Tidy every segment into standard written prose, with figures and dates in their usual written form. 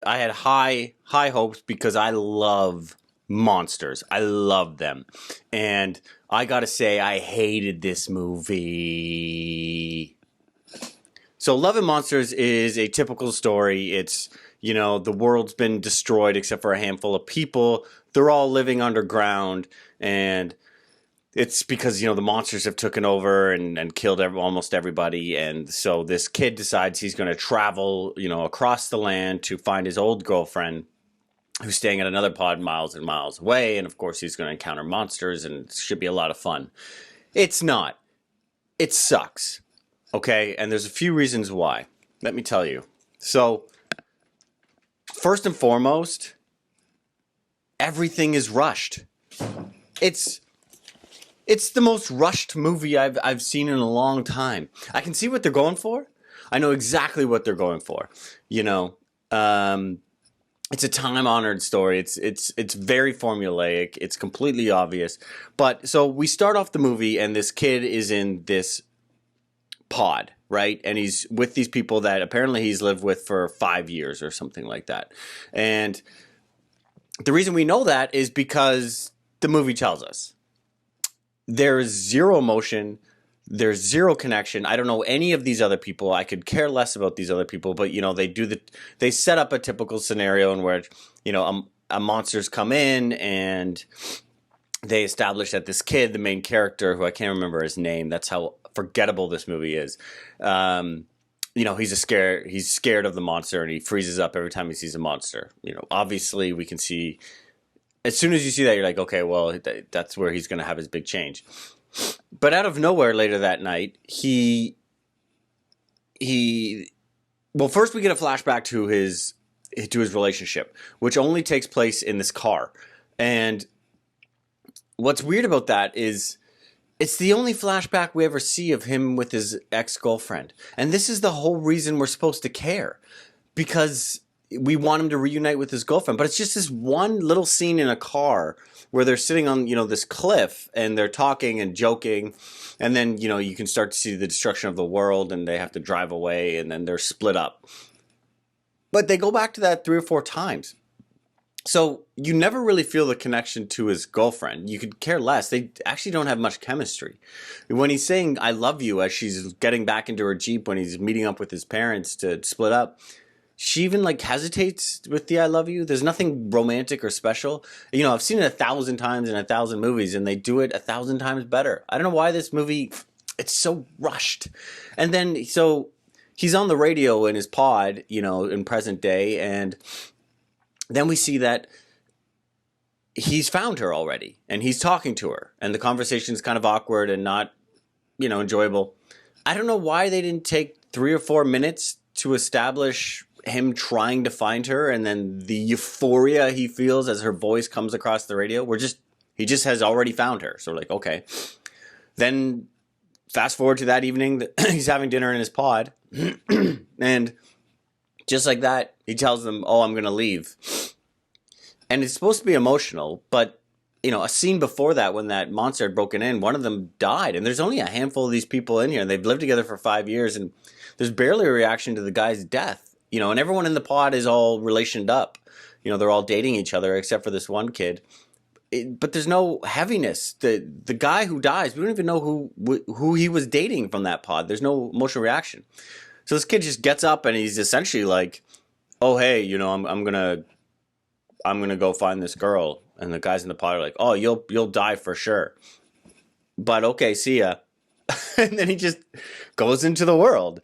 I had high hopes because I love monsters. I love them. And I got to say I hated this movie. So Love and Monsters is a typical story. It's, the world's been destroyed except for a handful of people. They're all living underground, and it's because, the monsters have taken over and killed almost everybody. And so this kid decides he's going to travel, across the land to find his old girlfriend who's staying at another pod miles and miles away. And of course, he's going to encounter monsters, and it should be a lot of fun. It's not. It sucks. Okay, and there's a few reasons why. Let me tell you. So, first and foremost, everything is rushed. It's the most rushed movie I've seen in a long time. I can see what they're going for. I know exactly what they're going for. It's a time-honored story. It's very formulaic. It's completely obvious. But so we start off the movie, and this kid is in this pod, right? And he's with these people that apparently he's lived with for 5 years or something like that. And the reason we know that is because the movie tells us. There's zero emotion. There's zero connection. I don't know any of these other people. I could care less about these other people, but they set up a typical scenario in where, a monsters come in, and they establish that this kid, the main character, who I can't remember his name, that's how forgettable this movie is. He's scared of the monster, and he freezes up every time he sees a monster. Obviously we can see, as soon as you see that, you're like, okay, well, that's where he's going to have his big change. But out of nowhere later that night, well, first we get a flashback to his relationship, which only takes place in this car. And what's weird about that is it's the only flashback we ever see of him with his ex-girlfriend. And this is the whole reason we're supposed to care, because we want him to reunite with his girlfriend. But it's just this one little scene in a car where they're sitting on, this cliff, and they're talking and joking. And then, you can start to see the destruction of the world, and they have to drive away, and then they're split up. But they go back to that 3 or 4 times. So you never really feel the connection to his girlfriend. You could care less. They actually don't have much chemistry. When he's saying, I love you, as she's getting back into her Jeep when he's meeting up with his parents to split up, she even hesitates with the I love you. There's nothing romantic or special. I've seen it 1,000 times in 1,000 movies, and they do it 1,000 times better. I don't know why this movie, it's so rushed. And then, so he's on the radio in his pod, in present day, and then we see that he's found her already, and he's talking to her, and the conversation is kind of awkward and not, enjoyable. I don't know why they didn't take 3 or 4 minutes to establish him trying to find her, and then the euphoria he feels as her voice comes across the radio. He just has already found her. So okay. Then fast forward to that evening, he's having dinner in his pod, and just like that, he tells them, oh, I'm going to leave. And it's supposed to be emotional, but, a scene before that, when that monster had broken in, one of them died. And there's only a handful of these people in here, and they've lived together for 5 years, and there's barely a reaction to the guy's death. And everyone in the pod is all relationed up. They're all dating each other, except for this one kid. But there's no heaviness. The guy who dies, we don't even know who he was dating from that pod. There's no emotional reaction. So this kid just gets up, and he's essentially like, oh, hey, I'm gonna go find this girl. And the guys in the pod are like, oh, you'll die for sure. But okay, see ya. And then he just goes into the world,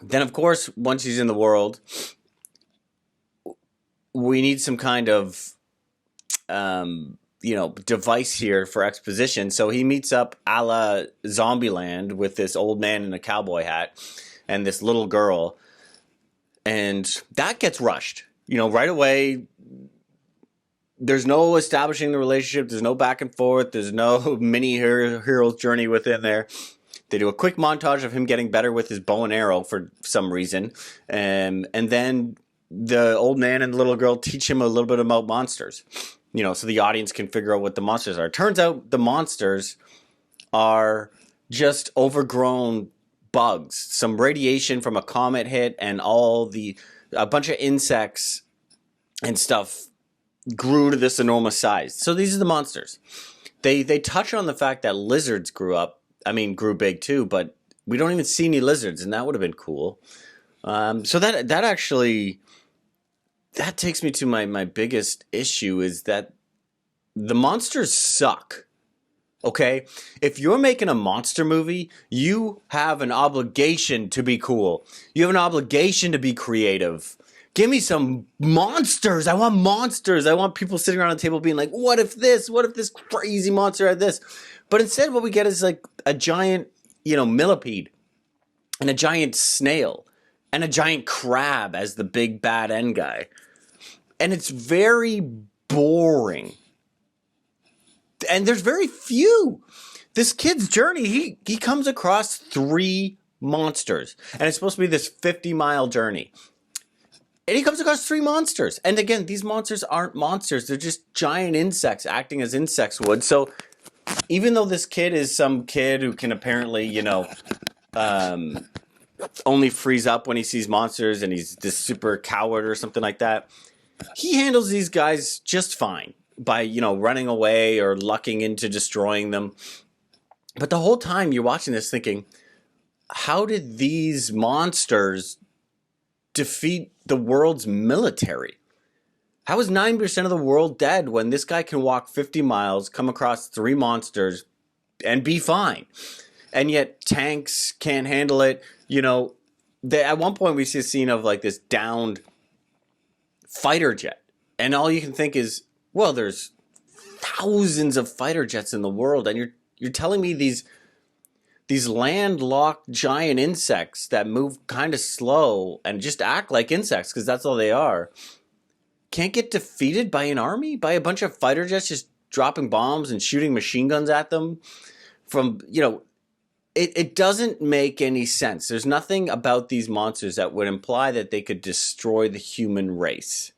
Then, of course, once he's in the world, we need some kind of, device here for exposition. So he meets up a la Zombieland with this old man in a cowboy hat and this little girl. And that gets rushed. Right away, there's no establishing the relationship. There's no back and forth. There's no mini hero's journey within there. They do a quick montage of him getting better with his bow and arrow for some reason. And then the old man and the little girl teach him a little bit about monsters, so the audience can figure out what the monsters are. Turns out the monsters are just overgrown bugs, some radiation from a comet hit, and a bunch of insects and stuff grew to this enormous size. So these are the monsters. They touch on the fact that lizards grew big too, but we don't even see any lizards, and that would have been cool. So that actually, that takes me to my biggest issue, is that the monsters suck. Okay? If you're making a monster movie, you have an obligation to be cool. You have an obligation to be creative. Give me some monsters. I want monsters. I want people sitting around the table being like, what if this crazy monster had this? But instead what we get is like a giant, millipede and a giant snail and a giant crab as the big bad end guy. And it's very boring. And there's very few. This kid's journey, he comes across 3 monsters. And it's supposed to be this 50-mile journey. And he comes across 3 monsters. And again, these monsters aren't monsters. They're just giant insects acting as insects would. So even though this kid is some kid who can apparently, only freeze up when he sees monsters and he's this super coward or something like that, he handles these guys just fine by, running away or lucking into destroying them. But the whole time you're watching this thinking, how did these monsters defeat the world's military? How is 9% of the world dead when this guy can walk 50 miles, come across 3 monsters, and be fine? And yet tanks can't handle it. At one point we see a scene of like this downed fighter jet. And all you can think is, well, there's thousands of fighter jets in the world, and you're telling me these landlocked giant insects that move kind of slow and just act like insects because that's all they are, can't get defeated by an army, by a bunch of fighter jets just dropping bombs and shooting machine guns at them from, it doesn't make any sense. There's nothing about these monsters that would imply that they could destroy the human race.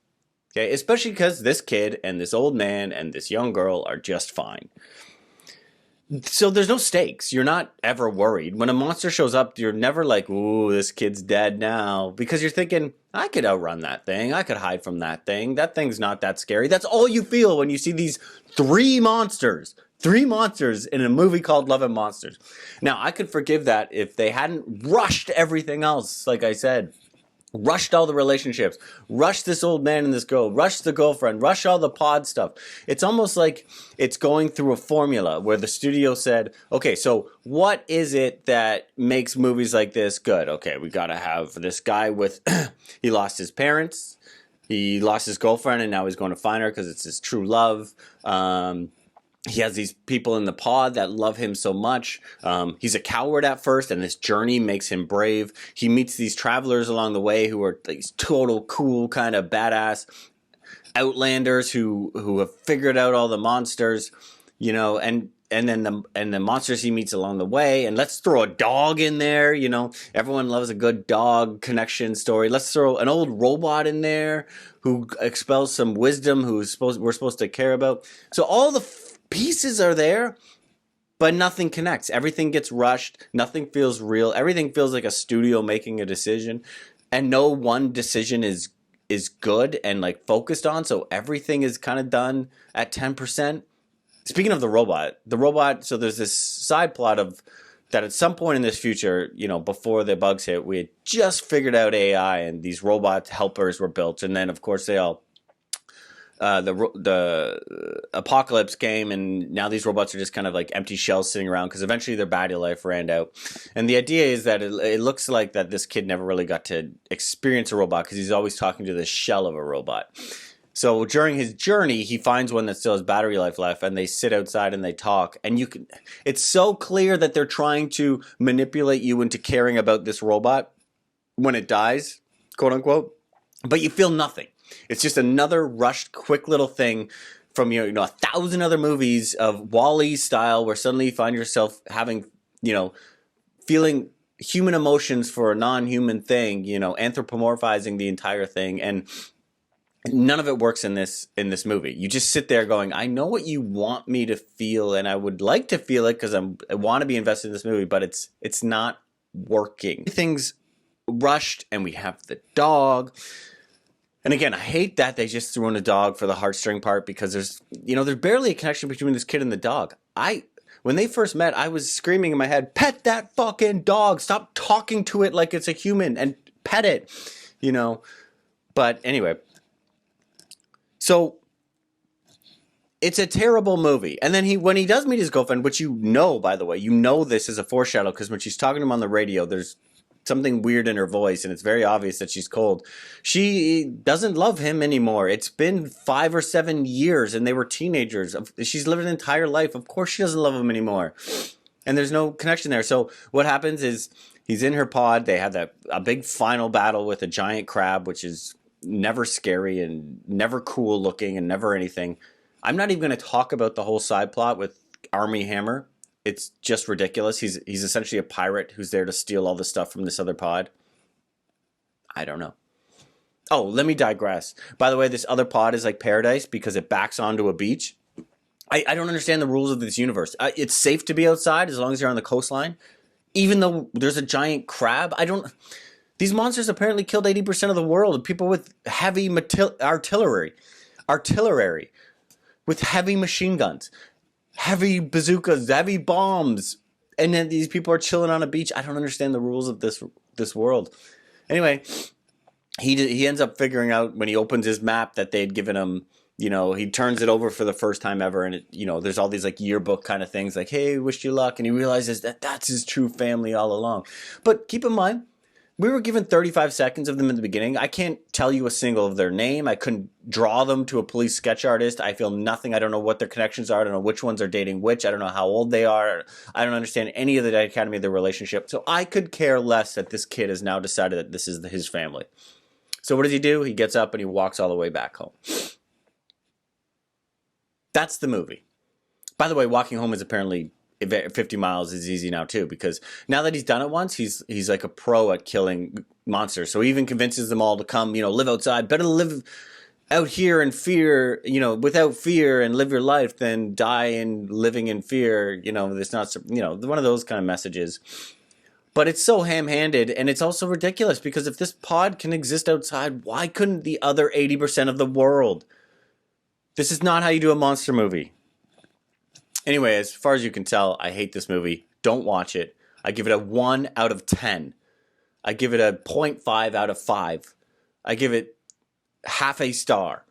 Okay, especially because this kid and this old man and this young girl are just fine. So there's no stakes. You're not ever worried. When a monster shows up, you're never like, ooh, this kid's dead now. Because you're thinking, I could outrun that thing. I could hide from that thing. That thing's not that scary. That's all you feel when you see these 3 monsters. 3 monsters in a movie called Love and Monsters. Now, I could forgive that if they hadn't rushed everything else, like I said. Rushed all the relationships, rushed this old man and this girl, rushed the girlfriend, rushed all the pod stuff. It's almost like it's going through a formula where the studio said, okay, so what is it that makes movies like this good? Okay, we got to have this guy with, he lost his parents, he lost his girlfriend, and now he's going to find her because it's his true love. He has these people in the pod that love him so much. He's a coward at first, and this journey makes him brave. He meets these travelers along the way who are these total cool kind of badass outlanders who have figured out all the monsters, and then the monsters he meets along the way. And let's throw a dog in there. Everyone loves a good dog connection story. Let's throw an old robot in there who expels some wisdom we're supposed to care about. So all the pieces are there, but nothing connects. Everything gets rushed. Nothing feels real. Everything feels like a studio making a decision, and no one decision is good and like focused on. So everything is kind of done at 10%. Speaking of the robot, so there's this side plot of that at some point in this future, before the bugs hit, we had just figured out AI and these robot helpers were built. And then of course they all, the apocalypse came, and now these robots are just kind of like empty shells sitting around because eventually their battery life ran out. And the idea is that it looks like that this kid never really got to experience a robot because he's always talking to the shell of a robot. So during his journey, he finds one that still has battery life left, and they sit outside and they talk. And it's so clear that they're trying to manipulate you into caring about this robot when it dies, quote unquote, but you feel nothing. It's just another rushed, quick little thing from 1,000 other movies of WALL-E style, where suddenly you find yourself having, feeling human emotions for a non-human thing, anthropomorphizing the entire thing, and none of it works in this movie. You just sit there going, I know what you want me to feel, and I would like to feel it because I want to be invested in this movie, but it's not working. Things rushed, and we have the dog. And again, I hate that they just threw in a dog for the heartstring part, because there's barely a connection between this kid and the dog. When they first met, I was screaming in my head, pet that fucking dog. Stop talking to it like it's a human and pet it, But anyway, so it's a terrible movie. And then when he does meet his girlfriend, which by the way, this is a foreshadow, because when she's talking to him on the radio, there's something weird in her voice, and it's very obvious that she's cold. She doesn't love him anymore. It's been 5 or 7 years, and they were teenagers. She's lived an entire life. Of course she doesn't love him anymore. And there's no connection there. So what happens is he's in her pod. They have a big final battle with a giant crab, which is never scary and never cool looking and never anything. I'm not even going to talk about the whole side plot with Armie Hammer. It's just ridiculous. He's essentially a pirate who's there to steal all the stuff from this other pod. I don't know. Oh, let me digress. By the way, this other pod is like paradise because it backs onto a beach. I don't understand the rules of this universe. It's safe to be outside as long as you're on the coastline, even though there's a giant crab. These monsters apparently killed 80% of the world. People with heavy artillery, with heavy machine guns, heavy bazookas, heavy bombs, and then these people are chilling on a beach. I don't understand the rules of this world. Anyway, he ends up figuring out when he opens his map that they'd given him, he turns it over for the first time ever, and there's all these like yearbook kind of things like, hey, wish you luck, and he realizes that that's his true family all along. But keep in mind, we were given 35 seconds of them in the beginning. I can't tell you a single of their name. I couldn't draw them to a police sketch artist. I feel nothing. I don't know what their connections are. I don't know which ones are dating which. I don't know how old they are. I don't understand any of the dichotomy of their relationship. So I could care less that this kid has now decided that this is his family. So what does he do? He gets up and he walks all the way back home. That's the movie. By the way, walking home is apparently 50 miles is easy now too, because now that he's done it once, he's like a pro at killing monsters. So he even convinces them all to come, live outside. Better live out here in fear, without fear, and live your life than die in living in fear. It's not, one of those kind of messages. But it's so ham-handed, and it's also ridiculous, because if this pod can exist outside, why couldn't the other 80% of the world? This is not how you do a monster movie. Anyway, as far as you can tell, I hate this movie. Don't watch it. I give it a 1 out of 10. I give it a 0.5 out of 5. I give it half a star.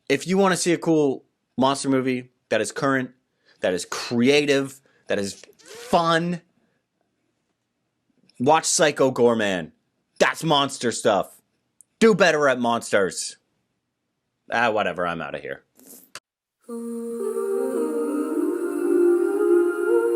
If you want to see a cool monster movie that is current, that is creative, that is fun, watch Psycho Goreman. That's monster stuff. Do better at monsters. Whatever, I'm out of here. Ooh.